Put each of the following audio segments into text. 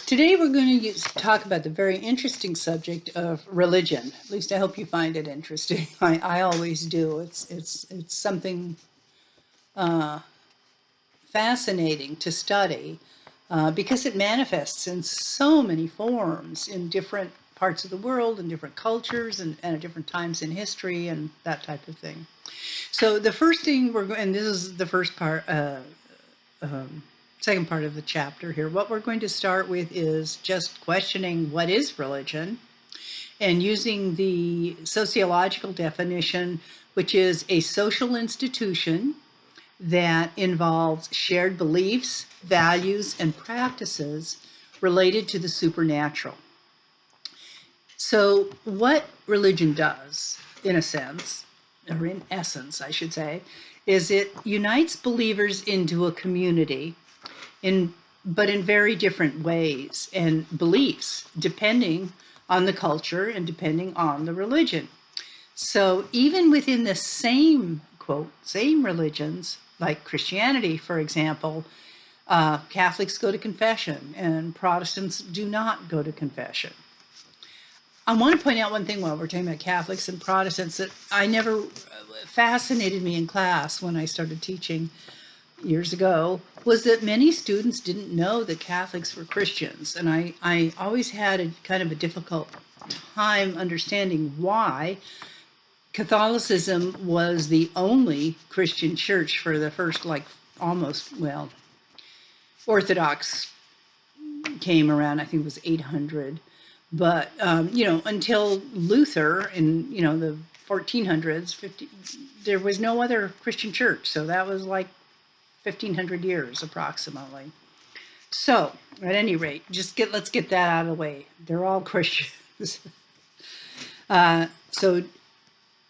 Today we're going to talk about the very interesting subject of religion. At least I hope you find it interesting. I always do. It's something fascinating to study because it manifests in so many forms in different parts of the world and different cultures and at different times in history and that type of thing. So the first thing we're going, and this is the first part, second part of the chapter here. What we're going to start with is just questioning what is religion and using the sociological definition, which is a social institution that involves shared beliefs, values, and practices related to the supernatural. So, what religion does, in a sense, or in essence, I should say, is it unites believers into a community but in very different ways and beliefs, depending on the culture and depending on the religion. So even within the same, quote, same religions, like Christianity, for example, Catholics go to confession and Protestants do not go to confession. I want to point out one thing while we're talking about Catholics and Protestants that I never fascinated me in class when I started teaching years ago was that many students didn't know that Catholics were Christians. And I always had a kind of a difficult time understanding why Catholicism was the only Christian church for the first, like, almost, well, Orthodox came around, I think it was 800. But, until Luther in, the 1400s, there was no other Christian church. So that was like 1,500 years approximately. So, at any rate, let's get that out of the way. They're all Christians. So,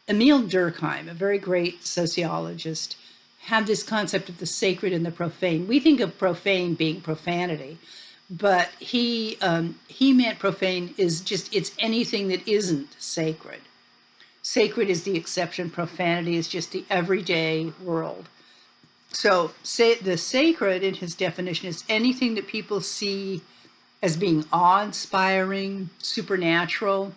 Emile Durkheim, a very great sociologist, had this concept of the sacred and the profane. We think of profane being profanity, but he meant profane is just, it's anything that isn't sacred. Sacred is the exception. Profanity is just the everyday world. So the sacred in his definition is anything that people see as being awe-inspiring, supernatural.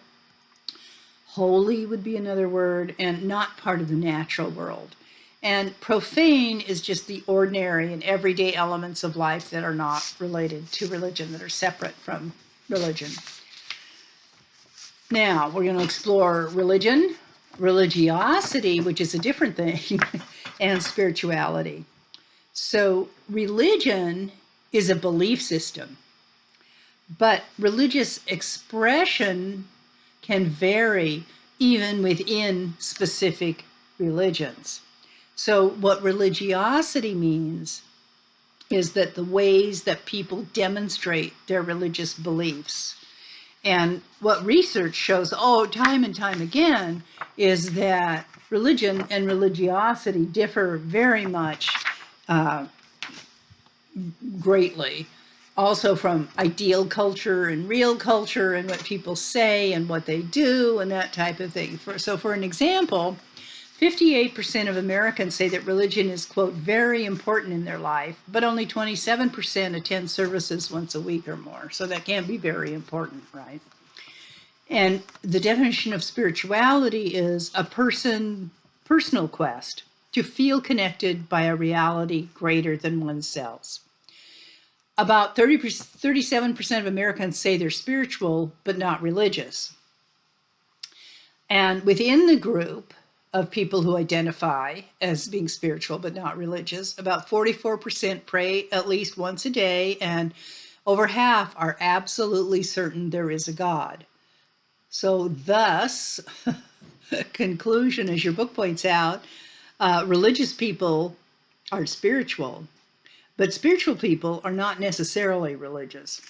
Holy would be another word, and not part of the natural world. And profane is just the ordinary and everyday elements of life that are not related to religion, that are separate from religion. Now, we're going to explore religion, religiosity, which is a different thing, and spirituality. So religion is a belief system, but religious expression can vary even within specific religions. So what religiosity means is that the ways that people demonstrate their religious beliefs. And what research shows, time and time again, is that religion and religiosity differ very much greatly. Also from ideal culture and real culture and what people say and what they do and that type of thing. So for an example, 58% of Americans say that religion is, quote, very important in their life, but only 27% attend services once a week or more. So that can't be very important, right? And the definition of spirituality is a personal quest to feel connected by a reality greater than oneself. About 37% of Americans say they're spiritual, but not religious. And within the group of people who identify as being spiritual, but not religious, about 44% pray at least once a day, and over half are absolutely certain there is a God. So thus, conclusion, as your book points out, religious people are spiritual, but spiritual people are not necessarily religious.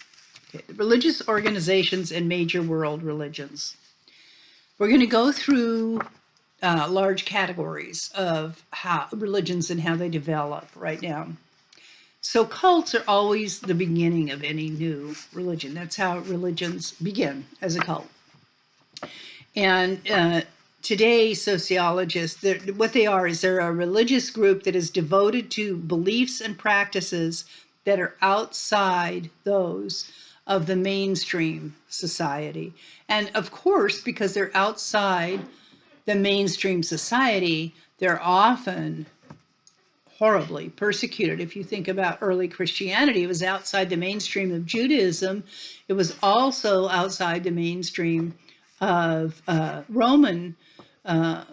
Okay, religious organizations and major world religions. We're going to go through large categories of religions and how they develop right now. So cults are always the beginning of any new religion. That's how religions begin, as a cult. And today, sociologists, what they are is they're a religious group that is devoted to beliefs and practices that are outside those of the mainstream society. And of course, because they're outside the mainstream society, they're often horribly persecuted. If you think about early Christianity, it was outside the mainstream of Judaism. It was also outside the mainstream of Roman uh,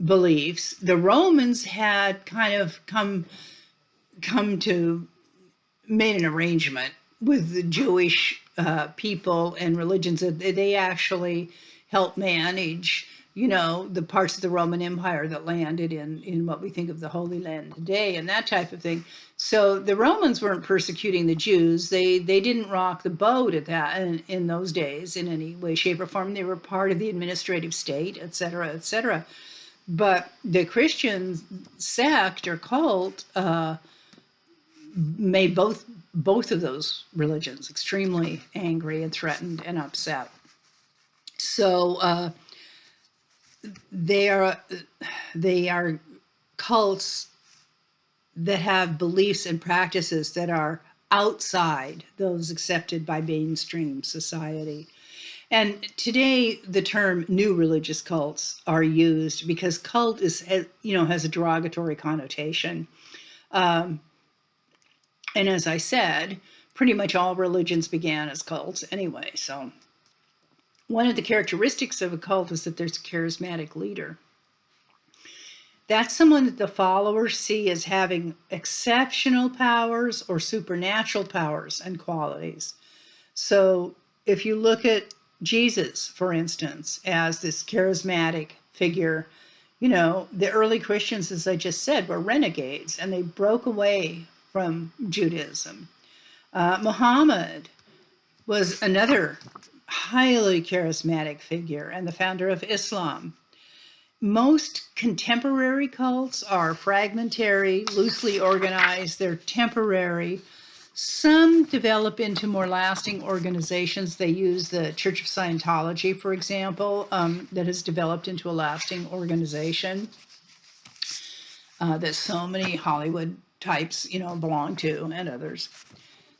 beliefs. The Romans had kind of come to made an arrangement with the Jewish people and religions that they actually helped manage, the parts of the Roman Empire that landed in what we think of the Holy Land today and that type of thing. So the Romans weren't persecuting the Jews. They didn't rock the boat at that in those days in any way, shape, or form. They were part of the administrative state, et cetera, et cetera. But the Christian sect or cult made both of those religions extremely angry and threatened and upset. So they are cults that have beliefs and practices that are outside those accepted by mainstream society. And today, the term new religious cults are used because cult has a derogatory connotation. And as I said, pretty much all religions began as cults anyway. So one of the characteristics of a cult is that there's a charismatic leader. That's someone that the followers see as having exceptional powers or supernatural powers and qualities. So if you look at Jesus, for instance, as this charismatic figure, the early Christians, as I just said, were renegades and they broke away from Judaism. Muhammad was another highly charismatic figure and the founder of Islam. Most contemporary cults are fragmentary, loosely organized, they're temporary. Some develop into more lasting organizations. They use the Church of Scientology, for example, that has developed into a lasting organization that so many Hollywood types, belong to, and others.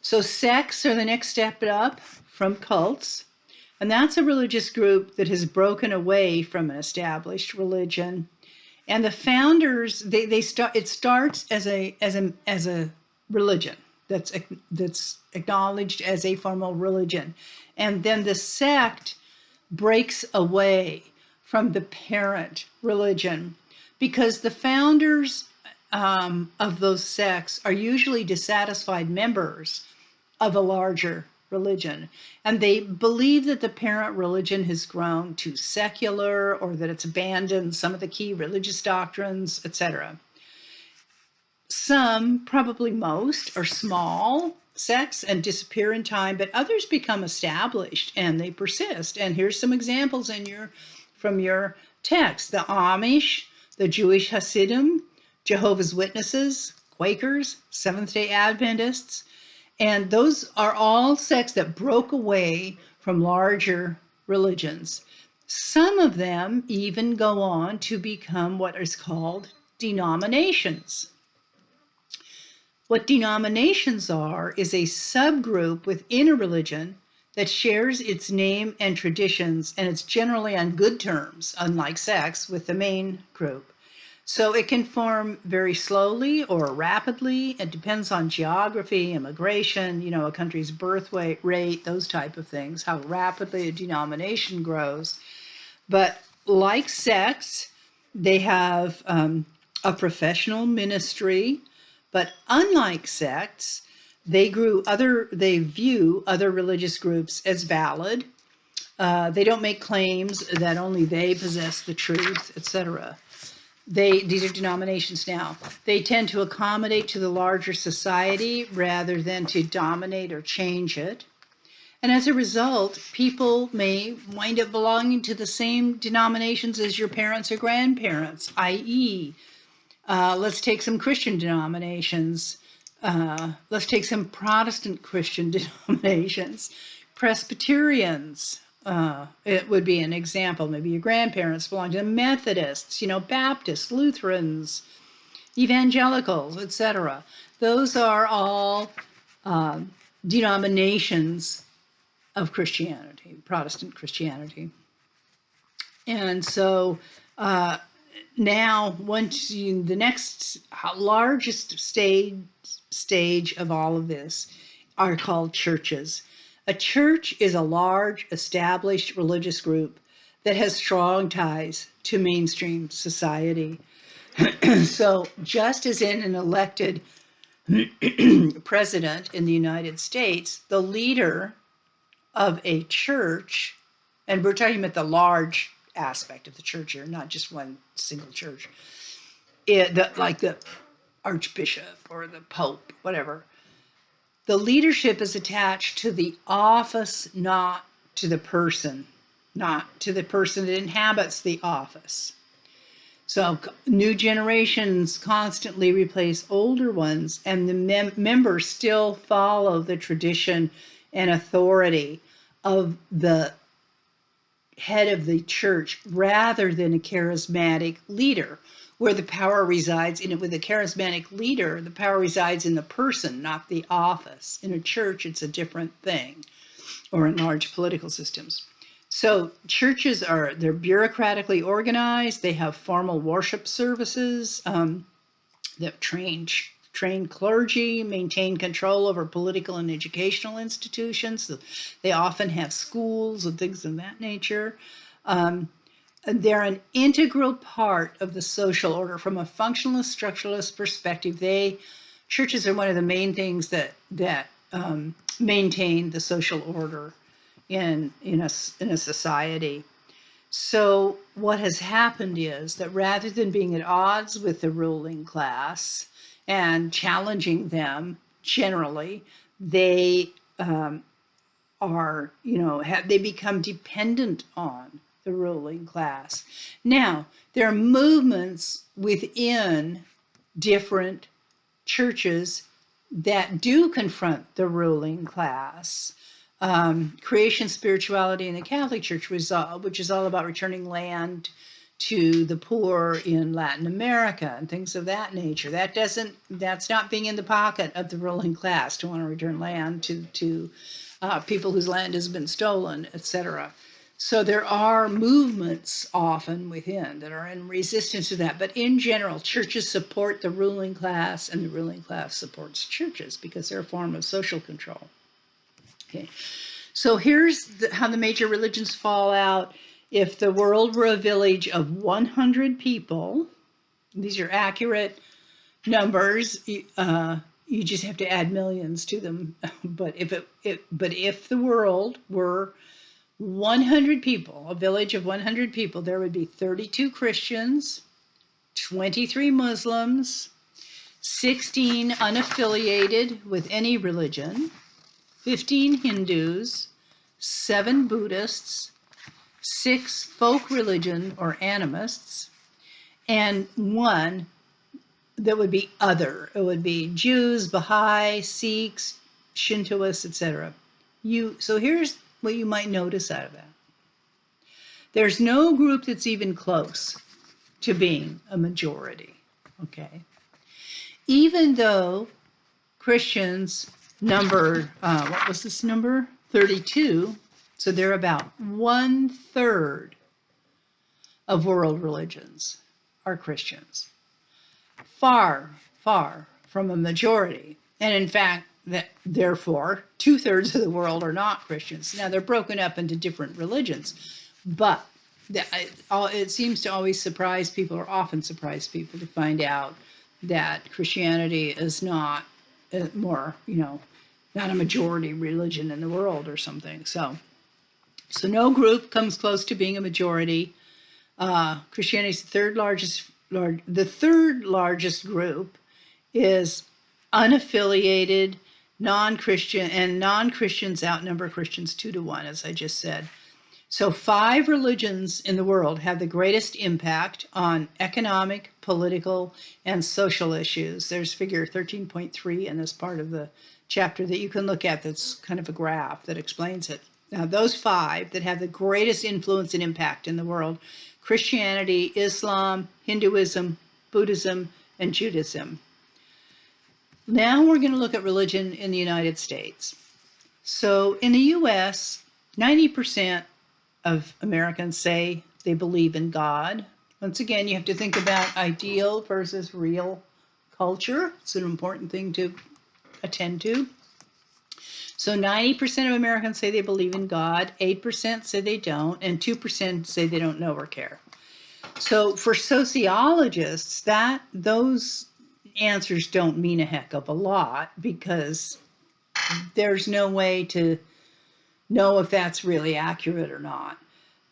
So sects are the next step up from cults. And that's a religious group that has broken away from an established religion. And the founders, it starts as a religion that's acknowledged as a formal religion. And then the sect breaks away from the parent religion because the founders of those sects are usually dissatisfied members of a larger religion. And they believe that the parent religion has grown too secular or that it's abandoned some of the key religious doctrines, etc. Some, probably most, are small sects and disappear in time, but others become established and they persist. And here's some examples from your text. The Amish, the Jewish Hasidim, Jehovah's Witnesses, Quakers, Seventh-day Adventists. And those are all sects that broke away from larger religions. Some of them even go on to become what is called denominations. What denominations are is a subgroup within a religion that shares its name and traditions, and it's generally on good terms, unlike sects, with the main group. So it can form very slowly or rapidly. It depends on geography, immigration, a country's birth rate, those type of things, how rapidly a denomination grows. But like sects, they have a professional ministry, but unlike sects, they view other religious groups as valid. They don't make claims that only they possess the truth, etc. These are denominations now. They tend to accommodate to the larger society rather than to dominate or change it. And as a result, people may wind up belonging to the same denominations as your parents or grandparents, i.e., let's take some Christian denominations. Let's take some Protestant Christian denominations. Presbyterians, it would be an example. Maybe your grandparents belong to the Methodists, Baptists, Lutherans, evangelicals, etc. Those are all denominations of Christianity, Protestant Christianity. And so now, the next largest stage of all of this are called churches. A church is a large, established religious group that has strong ties to mainstream society. So, just as in an elected president in the United States, the leader of a church, and we're talking about the large aspect of the church here, not just one single church, like the archbishop or the pope, whatever. The leadership is attached to the office, not to the person, not to the person that inhabits the office. So new generations constantly replace older ones, and the members still follow the tradition and authority of the head of the church rather than a charismatic leader, where the power resides in it. With a charismatic leader, the power resides in the person, not the office. In a church, it's a different thing, or in large political systems. So churches they're bureaucratically organized. They have formal worship services. They've trained clergy, maintain control over political and educational institutions. They often have schools and things of that nature. They're an integral part of the social order. From a functionalist, structuralist perspective, churches are one of the main things that maintain the social order in a society. So what has happened is that rather than being at odds with the ruling class and challenging them, generally, they they become dependent on the ruling class. Now, there are movements within different churches that do confront the ruling class. Creation spirituality in the Catholic Church, which is all about returning land to the poor in Latin America and things of that nature. That's not being in the pocket of the ruling class to want to return land to people whose land has been stolen, etc. So there are movements often within that are in resistance to that. But in general, churches support the ruling class, and the ruling class supports churches because they're a form of social control. Okay, so here's how the major religions fall out. If the world were a village of 100 people, these are accurate numbers. You just have to add millions to them. But if the world were 100 people, a village of 100 people, there would be 32 Christians, 23 Muslims, 16 unaffiliated with any religion, 15 Hindus, 7 Buddhists, 6 folk religion or animists, and 1 that would be other. It would be Jews, Baha'i, Sikhs, Shintoists, etc. So here's what you might notice out of that. There's no group that's even close to being a majority, okay? Even though Christians number, what was this number? 32. So they're about 1/3 of world religions are Christians. Far, far from a majority. And in fact, therefore, 2/3 of the world are not Christians. Now they're broken up into different religions, but it seems to always surprise people, or often surprise people, to find out that Christianity is not not a majority religion in the world or something. So no group comes close to being a majority. Christianity is the third largest group is unaffiliated, non-Christian, and non-Christians outnumber Christians 2-1, as I just said. So 5 religions in the world have the greatest impact on economic, political, and social issues. There's figure 13.3 in this part of the chapter that you can look at, that's kind of a graph that explains it. Now, those 5 that have the greatest influence and impact in the world: Christianity, Islam, Hinduism, Buddhism, and Judaism. Now we're going to look at religion in the United States. So in the US, 90% of Americans say they believe in God. Once again, you have to think about ideal versus real culture. It's an important thing to attend to. So 90% of Americans say they believe in God, 8% say they don't, and 2% say they don't know or care. So for sociologists, those answers don't mean a heck of a lot, because there's no way to know if that's really accurate or not.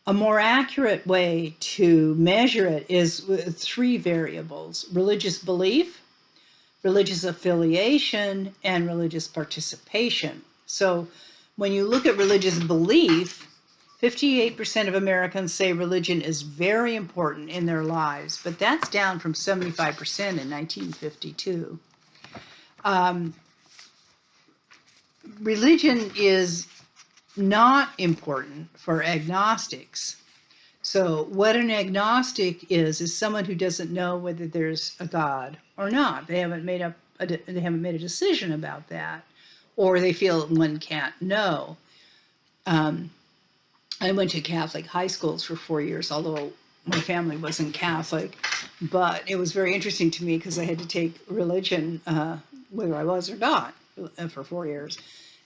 A more accurate way to measure it is with three variables: religious belief, religious affiliation, and religious participation. So when you look at religious belief, 58% of Americans say religion is very important in their lives, but that's down from 75% in 1952. Religion is not important for agnostics. So what an agnostic is someone who doesn't know whether there's a God or not. They haven't made a decision about that, or they feel one can't know. I went to Catholic high schools for 4 years, although my family wasn't Catholic. But it was very interesting to me because I had to take religion, whether I was or not, for 4 years.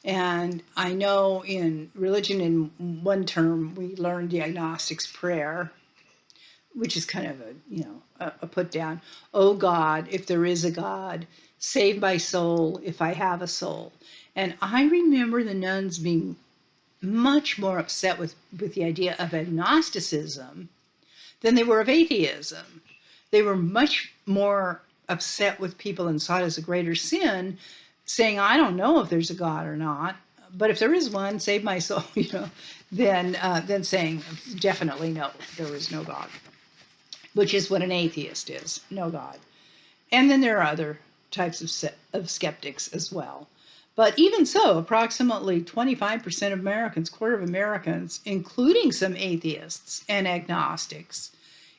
And I know in religion, in one term, we learned the agnostic's prayer, which is kind of a put down. Oh God, if there is a God, save my soul if I have a soul. And I remember the nuns being much more upset with the idea of agnosticism than they were of atheism. They were much more upset with people and saw it as a greater sin, saying, I don't know if there's a God or not, but if there is one, save my soul, then saying definitely no, there is no God, which is what an atheist is, no God. And then there are other types of skeptics as well. But even so, approximately 25% of Americans, quarter of Americans, including some atheists and agnostics,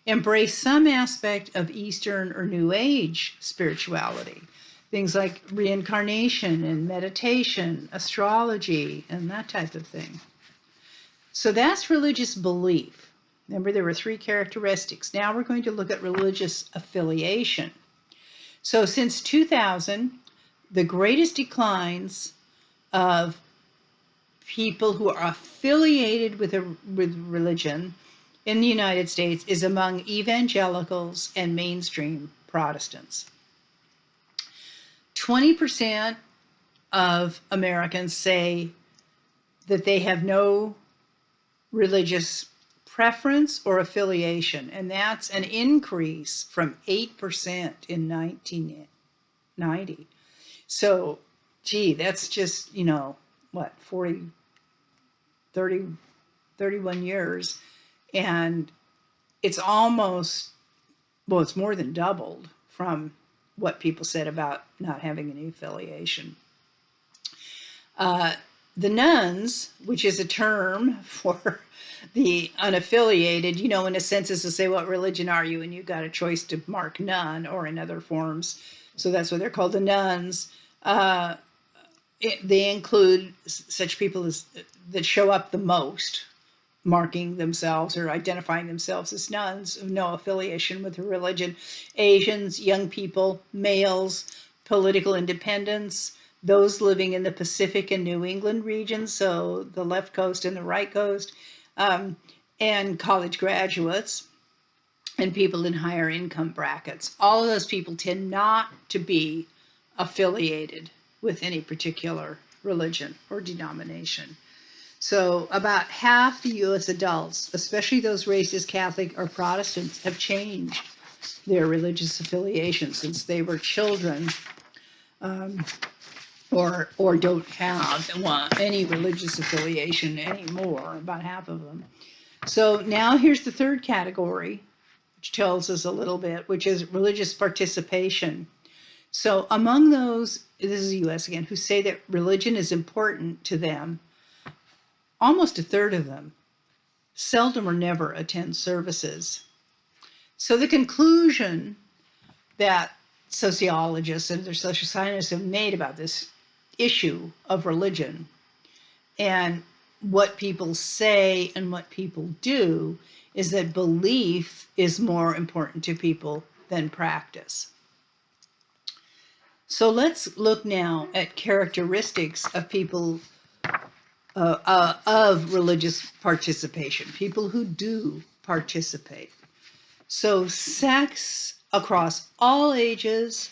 embrace some aspect of Eastern or New Age spirituality. Things like reincarnation and meditation, astrology, and that type of thing. So that's religious belief. Remember, there were three characteristics. Now we're going to look at religious affiliation. So since 2000, the greatest declines of people who are affiliated with religion in the United States is among evangelicals and mainstream Protestants. 20% of Americans say that they have no religious preference or affiliation, and that's an increase from 8% in 1990. So, gee, that's just, 31 years. And it's almost, well, it's more than doubled from what people said about not having any affiliation. The nuns, which is a term for the unaffiliated, in a sense is to say, what religion are you? And you got a choice to mark none or in other forms. So that's what they're called, the nuns. They include such people that show up the most, marking themselves or identifying themselves as nuns of no affiliation with a religion. Asians, young people, males, political independents, those living in the Pacific and New England regions, so the left coast and the right coast, and college graduates, and people in higher income brackets. All of those people tend not to be affiliated with any particular religion or denomination. So about half the U.S. adults, especially those raised as Catholic or Protestants, have changed their religious affiliation since they were children, or don't have any religious affiliation anymore, about half of them. So now here's the third category, which tells us a little bit, which is religious participation. So among those, this is the U.S. again, who say that religion is important to them, almost a third of them seldom or never attend services. So the conclusion that sociologists and their social scientists have made about this issue of religion and what people say and what people do is that belief is more important to people than practice. So let's look now at characteristics of people of religious participation, people who do participate. So sex across all ages,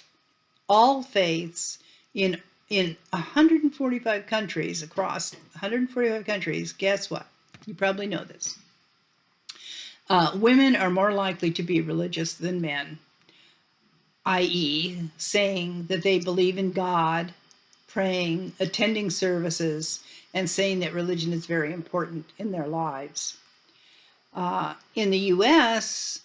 all faiths, in 145 countries, across 145 countries, guess what? You probably know this. Women are more likely to be religious than men, i.e., saying that they believe in God, praying, attending services, and saying that religion is very important in their lives. In the US,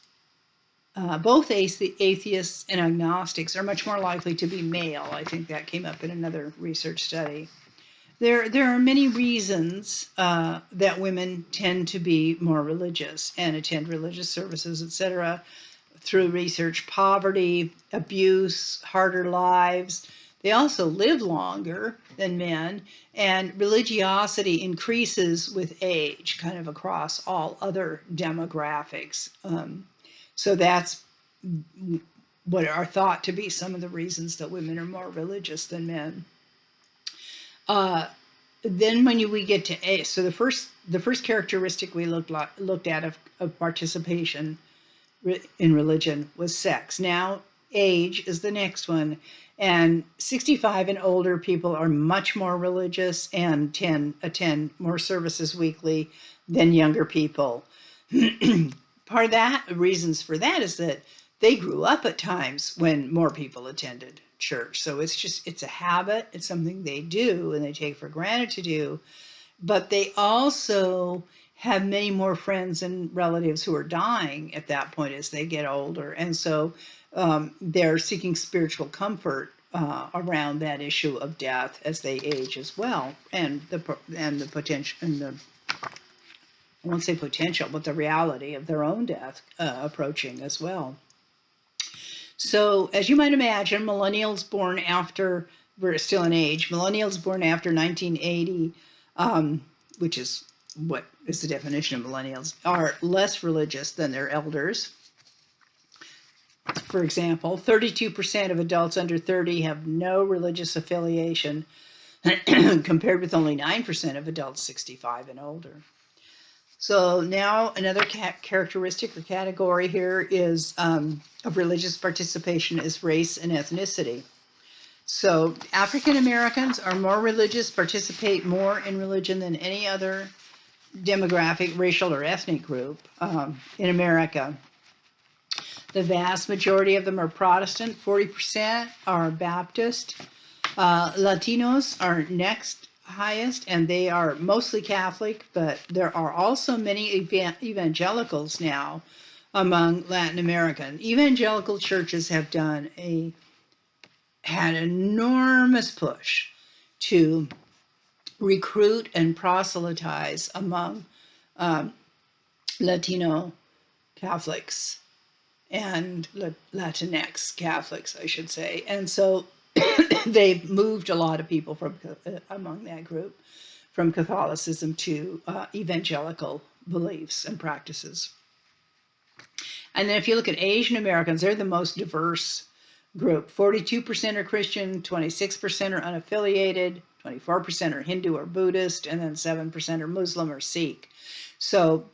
both atheists and agnostics are much more likely to be male. I think that came up in another research study. There are many reasons that women tend to be more religious and attend religious services, etc. Through research: poverty, abuse, harder lives. They also live longer than men, and religiosity increases with age, kind of across all other demographics. So that's what are thought to be some of the reasons that women are more religious than men. Then when we get to age, so the first characteristic we looked at of participation in religion was sex. Now age is the next one, and 65 and older people are much more religious and attend more services weekly than younger people. Part of that, reasons for that, is that they grew up at times when more people attended church. So it's a habit, it's something they do and they take for granted to do. But they also have many more friends and relatives who are dying at that point as they get older. And so they're seeking spiritual comfort around that issue of death as they age as well, and the potential, and the, I won't say potential, but the reality of their own death approaching as well. So as you might imagine, millennials born after, we're still in age, millennials born after 1980, which is what is the definition of millennials, are less religious than their elders. For example, 32% of adults under 30 have no religious affiliation, compared with only 9% of adults 65 and older. So now another characteristic or category here is of religious participation is race and ethnicity. So African Americans are more religious, participate more in religion than any other demographic, racial, or ethnic group in America. The vast majority of them are Protestant, 40% are Baptist. Latinos are next highest, and they are mostly Catholic, but there are also many evangelicals now among Latin American. Evangelical churches have had an enormous push to recruit and proselytize among Latino Catholics and Latinx Catholics, I should say. And so they've moved a lot of people from among that group from Catholicism to evangelical beliefs and practices. And then if you look at Asian Americans, they're the most diverse group. 42% are Christian, 26% are unaffiliated, 24% are Hindu or Buddhist, and then 7% are Muslim or Sikh. So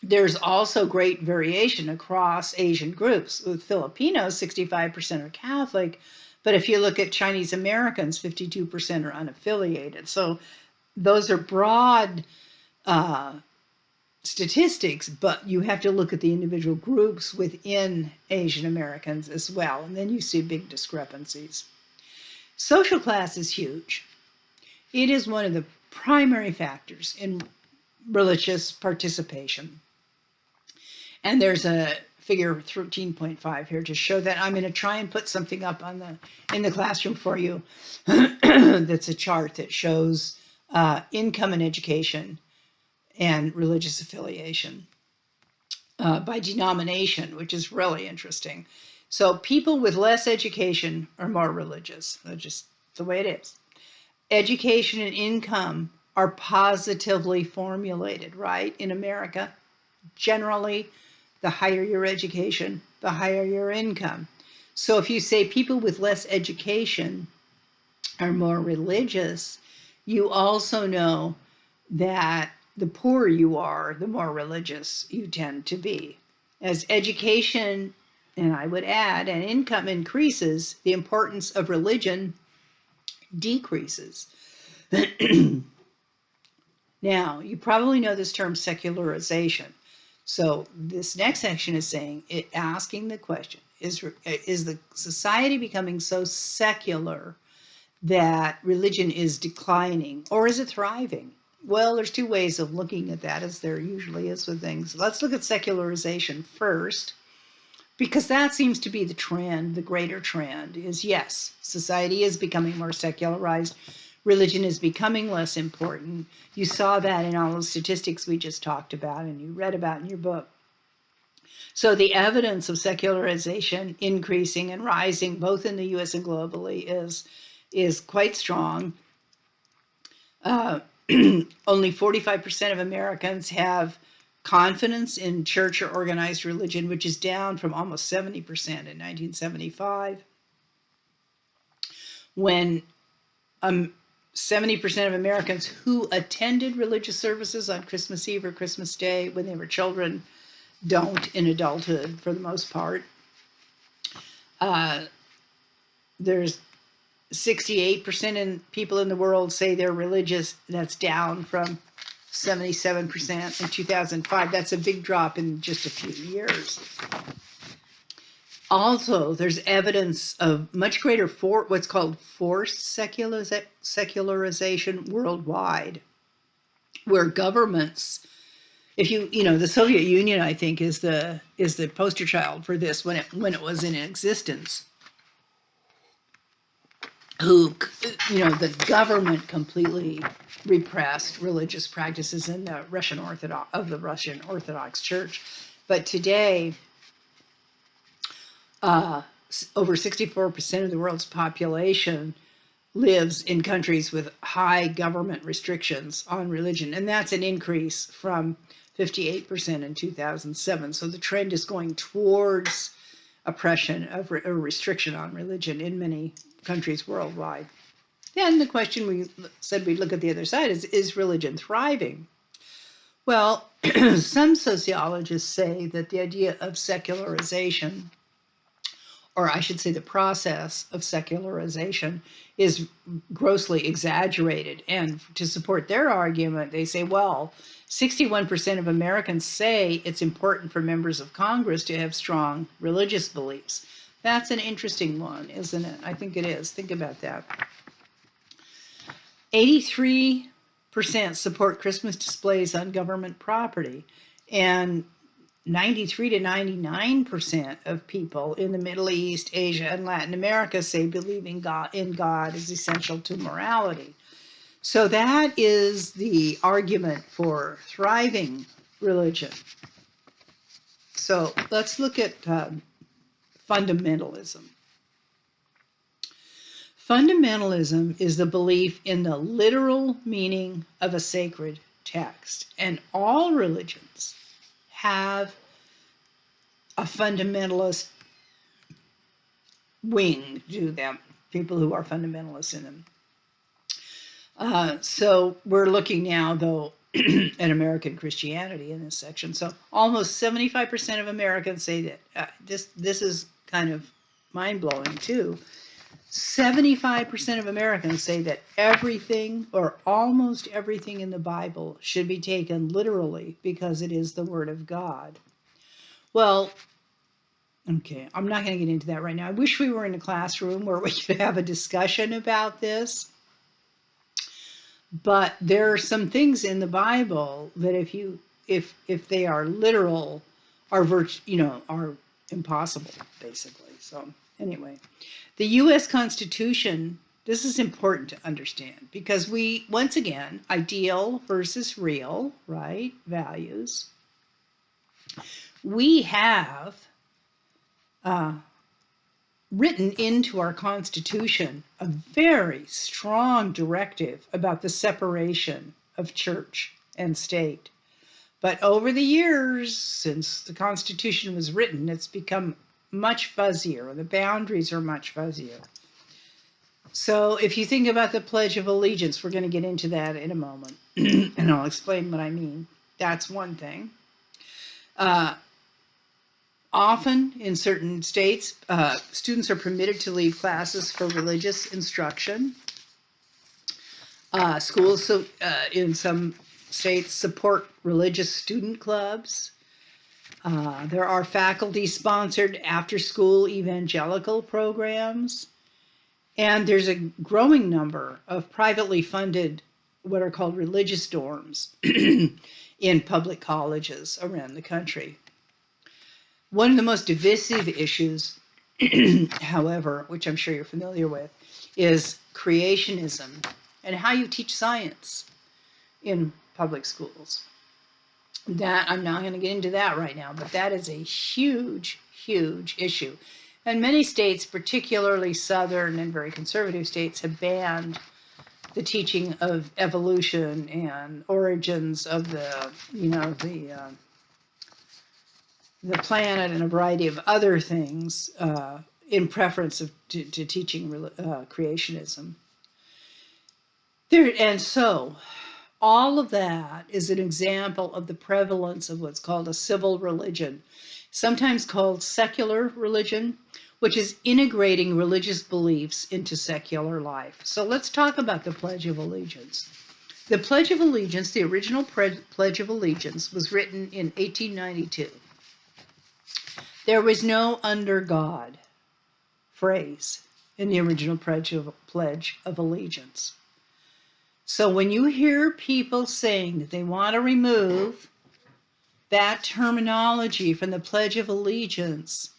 there's also great variation across Asian groups. With Filipinos, 65% are Catholic, but if you look at Chinese Americans, 52% are unaffiliated. So those are broad statistics, but you have to look at the individual groups within Asian Americans as well, and then you see big discrepancies. Social class is huge. It is one of the primary factors in religious participation. And there's a figure 13.5 here to show that. I'm going to try and put something up in the classroom for you. That's a chart that shows income and education and religious affiliation by denomination, which is really interesting. So people with less education are more religious. That's just the way it is. Education and income are positively formulated, right? In America, generally, the higher your education, the higher your income. So if you say people with less education are more religious, you also know that the poorer you are, the more religious you tend to be. As education, and I would add, and income increases, the importance of religion decreases. Now, you probably know this term secularization. So this next section is saying, asking the question, is the society becoming so secular that religion is declining, or is it thriving? Well, there's two ways of looking at that, as there usually is with things. Let's look at secularization first, because that seems to be the trend. The greater trend is, yes, society is becoming more secularized. Religion is becoming less important. You saw that in all the statistics we just talked about and you read about in your book. So the evidence of secularization increasing and rising, both in the US and globally, is quite strong. Only 45% of Americans have confidence in church or organized religion, which is down from almost 70% in 1975, when 70% of Americans who attended religious services on Christmas Eve or Christmas Day when they were children don't in adulthood for the most part. There's 68% of people in the world say they're religious. That's down from 77% in 2005. That's a big drop in just a few years. Also, there's evidence of much greater what's called forced secularization worldwide, where governments, if the Soviet Union, I think, is the poster child for this when it was in existence. The government completely repressed religious practices in the Russian Orthodox Church. But today, over 64% of the world's population lives in countries with high government restrictions on religion, and that's an increase from 58% in 2007. So the trend is going towards oppression of or restriction on religion in many countries worldwide. Then the question we said we'd look at the other side is religion thriving? Well, some sociologists say that the idea of secularization, or I should say the process of secularization, is grossly exaggerated. And to support their argument, they say, well, 61% of Americans say it's important for members of Congress to have strong religious beliefs. That's an interesting one, isn't it? I think it is. Think about that. 83% support Christmas displays on government property, and 93 to 99% of people in the Middle East, Asia, and Latin America say believing in God is essential to morality. So that is the argument for thriving religion. So let's look at fundamentalism. Fundamentalism is the belief in the literal meaning of a sacred text, and all religions have a fundamentalist wing to them, people who are fundamentalists in them. So we're looking now, though, at American Christianity in this section. So almost 75% of Americans say that this is kind of mind-blowing too. 75% of Americans say that everything or almost everything in the Bible should be taken literally because it is the Word of God. Well, okay, I'm not going to get into that right now. I wish we were in a classroom where we could have a discussion about this. But there are some things in the Bible that if they are literal, are impossible, basically. So anyway, the U.S. Constitution, this is important to understand because we, once again, ideal versus real, right? Values. We have written into our Constitution a very strong directive about the separation of church and state. But over the years, since the Constitution was written, it's become much fuzzier. The boundaries are much fuzzier. So if you think about the Pledge of Allegiance, we're going to get into that in a moment, and I'll explain what I mean. That's one thing. Often in certain states, students are permitted to leave classes for religious instruction. Schools in some states support religious student clubs. There are faculty-sponsored after-school evangelical programs. And there's a growing number of privately funded, what are called religious dorms in public colleges around the country. One of the most divisive issues, however, which I'm sure you're familiar with, is creationism and how you teach science in public schools. That I'm not going to get into that right now, but that is a huge, huge issue. And many states, particularly southern and very conservative states, have banned the teaching of evolution and origins of the planet and a variety of other things in preference to teaching creationism. And so all of that is an example of the prevalence of what's called a civil religion, sometimes called secular religion, which is integrating religious beliefs into secular life. So let's talk about the Pledge of Allegiance. The Pledge of Allegiance, the original Pledge of Allegiance, was written in 1892. There was no "under God" phrase in the original Pledge of Allegiance. So when you hear people saying that they want to remove that terminology from the Pledge of Allegiance,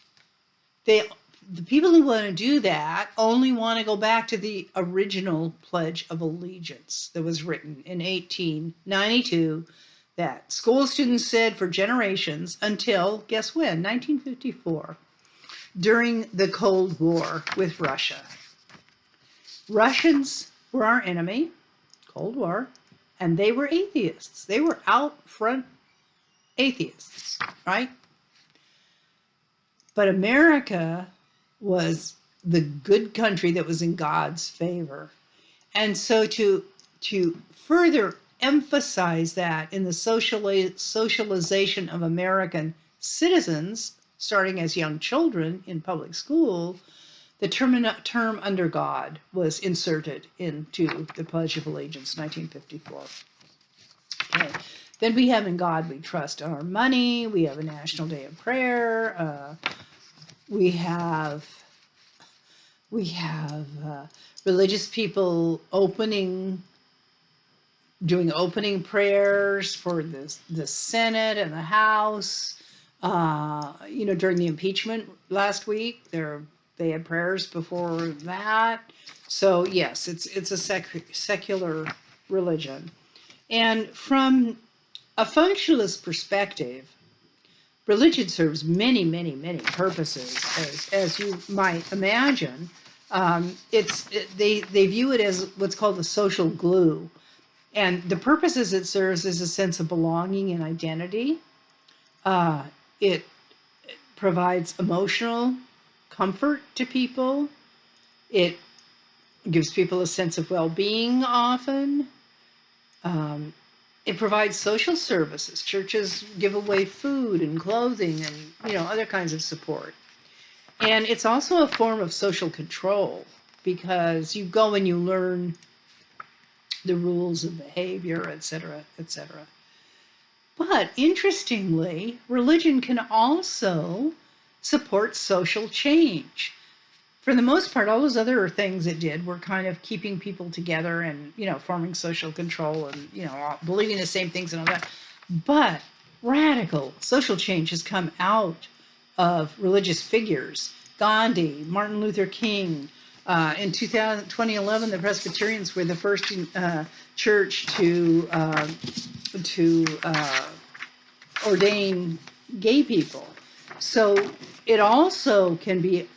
the people who want to do that only want to go back to the original Pledge of Allegiance that was written in 1892 that school students said for generations until, guess when, 1954, during the Cold War with Russia. Russians were our enemy, Cold War, and they were atheists. They were out front atheists, right? But America was the good country that was in God's favor. And so to further emphasize that in the socialization of American citizens, starting as young children in public school, the term "under God" was inserted into the Pledge of Allegiance, 1954. Okay. Then we have "In God We Trust" our money. We have a National Day of Prayer. We have religious people doing opening prayers for the Senate and the House. During the impeachment last week, they had prayers before that. So yes, it's a secular religion. And from a functionalist perspective, religion serves many, many, many purposes, as you might imagine. They view it as what's called the social glue. And the purposes it serves is a sense of belonging and identity. It provides emotional comfort to people. It gives people a sense of well-being often. It provides social services. Churches give away food and clothing and other kinds of support. And it's also a form of social control because you go and you learn the rules of behavior, etc., etc. But interestingly, religion can also support social change. For the most part, all those other things it did were kind of keeping people together and, forming social control and, believing the same things and all that. But radical social change has come out of religious figures. Gandhi, Martin Luther King. In 2011, the Presbyterians were the first church to ordain gay people. So it also can be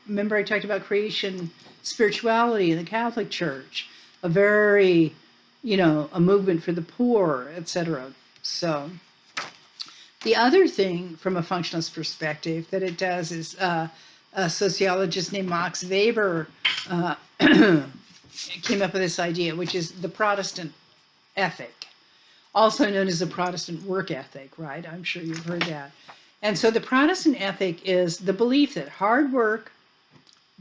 remember I talked about creation spirituality in the Catholic Church, a very a movement for the poor, etc. So the other thing from a functionalist perspective that it does is a sociologist named Max Weber came up with this idea, which is the Protestant ethic, also known as the Protestant work ethic, right? I'm sure you've heard that. And so the Protestant ethic is the belief that hard work,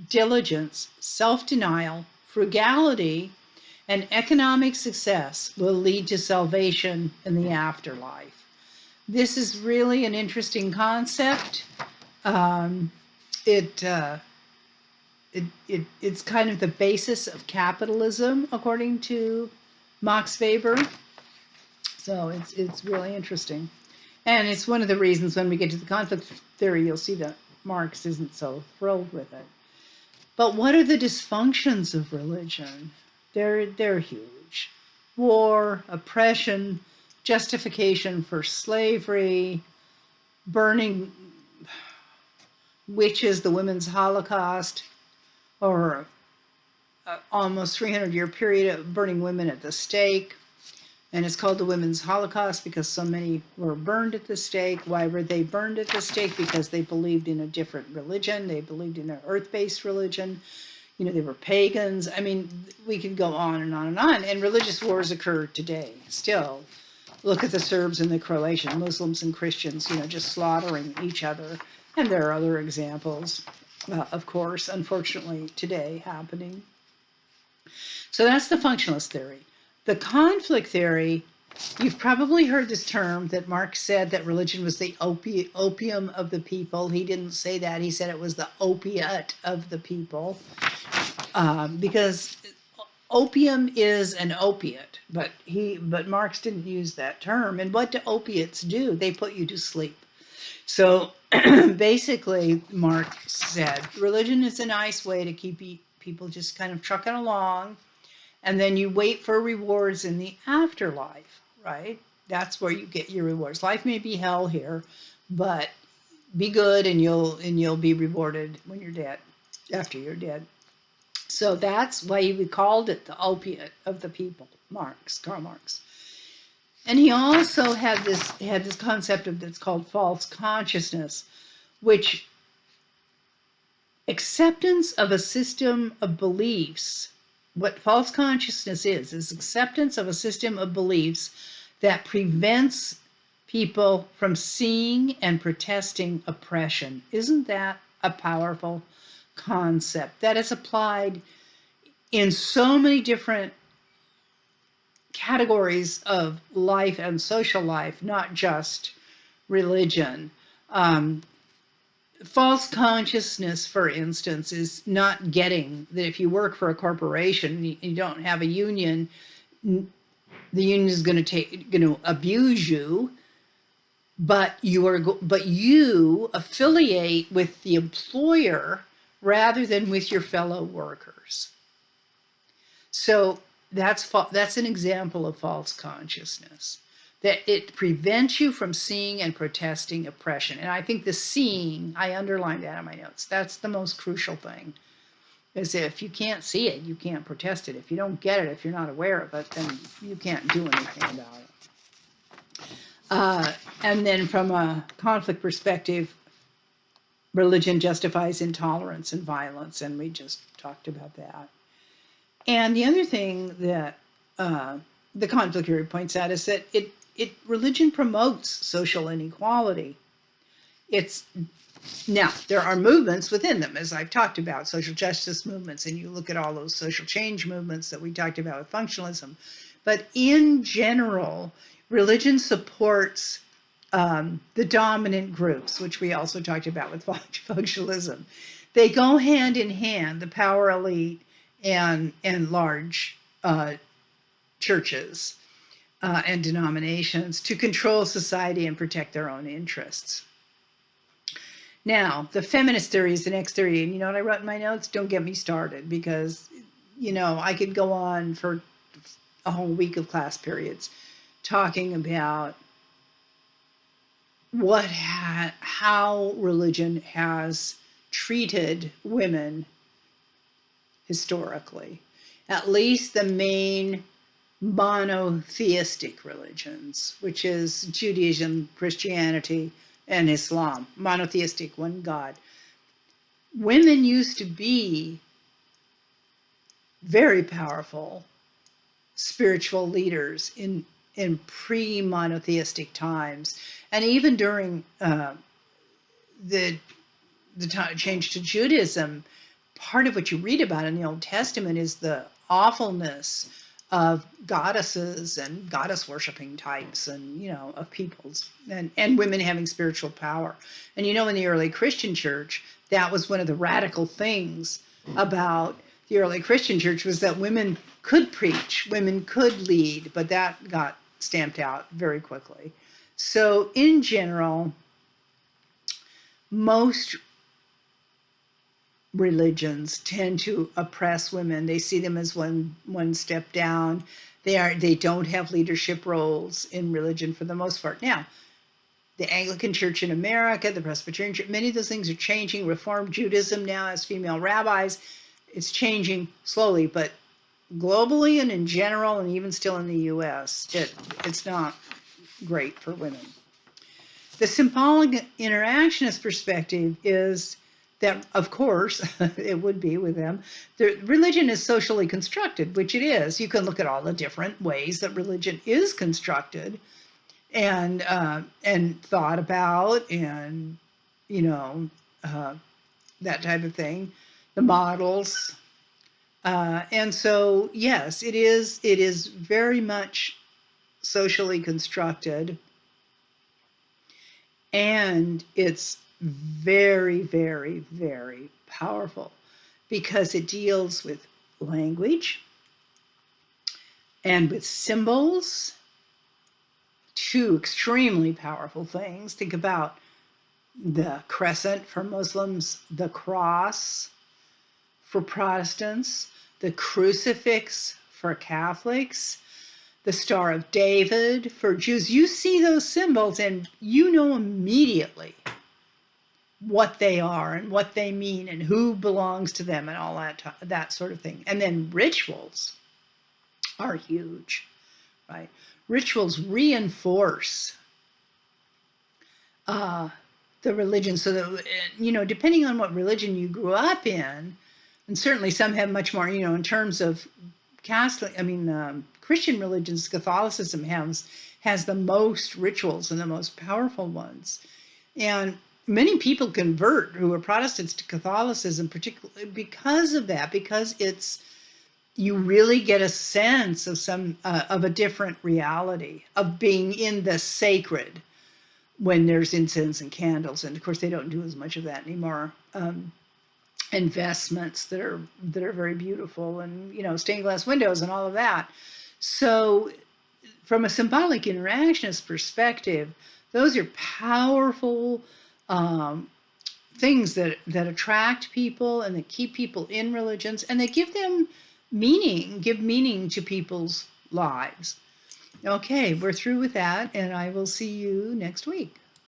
diligence, self-denial, frugality, and economic success will lead to salvation in the afterlife. This is really an interesting concept. It's kind of the basis of capitalism, according to Max Weber. So it's really interesting. And it's one of the reasons when we get to the conflict theory, you'll see that Marx isn't so thrilled with it. But what are the dysfunctions of religion? They're huge. War, oppression, justification for slavery, burning witches, the women's Holocaust, or almost 300-year period of burning women at the stake. And it's called the Women's Holocaust because so many were burned at the stake. Why were they burned at the stake? Because they believed in a different religion. They believed in an earth-based religion. They were pagans. I mean, we could go on and on and on. And religious wars occur today still. Look at the Serbs and the Croatian, Muslims and Christians, just slaughtering each other. And there are other examples, of course, unfortunately today happening. So that's the functionalist theory. The conflict theory, you've probably heard this term that Marx said that religion was the opium of the people. He didn't say that. He said it was the opiate of the people, because opium is an opiate, but Marx didn't use that term. And what do opiates do? They put you to sleep. So basically, Marx said religion is a nice way to keep people just kind of trucking along. And then you wait for rewards in the afterlife, right? That's where you get your rewards. Life may be hell here, but be good and you'll be rewarded when you're dead, after you're dead. So that's why he called it the opiate of the people, Karl Marx. And he also had this concept of that's called false consciousness, which acceptance of a system of beliefs. What false consciousness is acceptance of a system of beliefs that prevents people from seeing and protesting oppression. Isn't that a powerful concept that is applied in so many different categories of life and social life, not just religion? False consciousness, for instance, is not getting that if you work for a corporation and you don't have a union, the union is going to abuse you, but you affiliate with the employer rather than with your fellow workers. So that's an example of false consciousness, that it prevents you from seeing and protesting oppression. And I think the seeing, I underlined that in my notes, that's the most crucial thing. Is if you can't see it, you can't protest it. If you don't get it, if you're not aware of it, then you can't do anything about it. And then from a conflict perspective, religion justifies intolerance and violence, and we just talked about that. And the other thing that the conflict theory points out is that religion promotes social inequality. Now, there are movements within them, as I've talked about, social justice movements, and you look at all those social change movements that we talked about with functionalism. But in general, religion supports the dominant groups, which we also talked about with functionalism. They go hand in hand, the power elite and large churches and denominations, to control society and protect their own interests. Now, the feminist theory is the next theory. And you know what I wrote in my notes? Don't get me started, because, I could go on for a whole week of class periods talking about how religion has treated women historically. At least the main monotheistic religions, which is Judaism, Christianity, and Islam. Monotheistic, one God. Women used to be very powerful spiritual leaders in pre-monotheistic times, and even during the change to Judaism. Part of what you read about in the Old Testament is the awfulness of goddesses and goddess worshiping types, and of peoples, and women having spiritual power. And in the early Christian church, that was one of the radical things about the early Christian church, was that women could preach, women could lead, but that got stamped out very quickly. So in general, most religions tend to oppress women. They see them as one step down. They don't have leadership roles in religion for the most part. Now, the Anglican Church in America, the Presbyterian Church, many of those things are changing. Reformed Judaism now has female rabbis. It's changing slowly, but globally and in general, and even still in the US, it's not great for women. The symbolic interactionist perspective is that, of course, it would be with them, the religion is socially constructed, which it is. You can look at all the different ways that religion is constructed and thought about, and that type of thing, the models. And so, yes, it is very much socially constructed, and it's very, very, very powerful because it deals with language and with symbols, two extremely powerful things. Think about the crescent for Muslims, the cross for Protestants, the crucifix for Catholics, the Star of David for Jews. You see those symbols and you know immediately what they are and what they mean and who belongs to them and all that sort of thing. And then rituals are huge, right? Rituals reinforce the religion, so that, depending on what religion you grew up in, and certainly some have much more, in terms of Christian religions, Catholicism has the most rituals and the most powerful ones. And many people convert who are Protestants to Catholicism, particularly because of that, because you really get a sense of a different reality of being in the sacred when there's incense and candles. And of course, they don't do as much of that anymore. Investments that are very beautiful, and stained glass windows and all of that. So from a symbolic interactionist perspective, those are powerful things that attract people and that keep people in religions, and they give meaning to people's lives. Okay, we're through with that, and I will see you next week.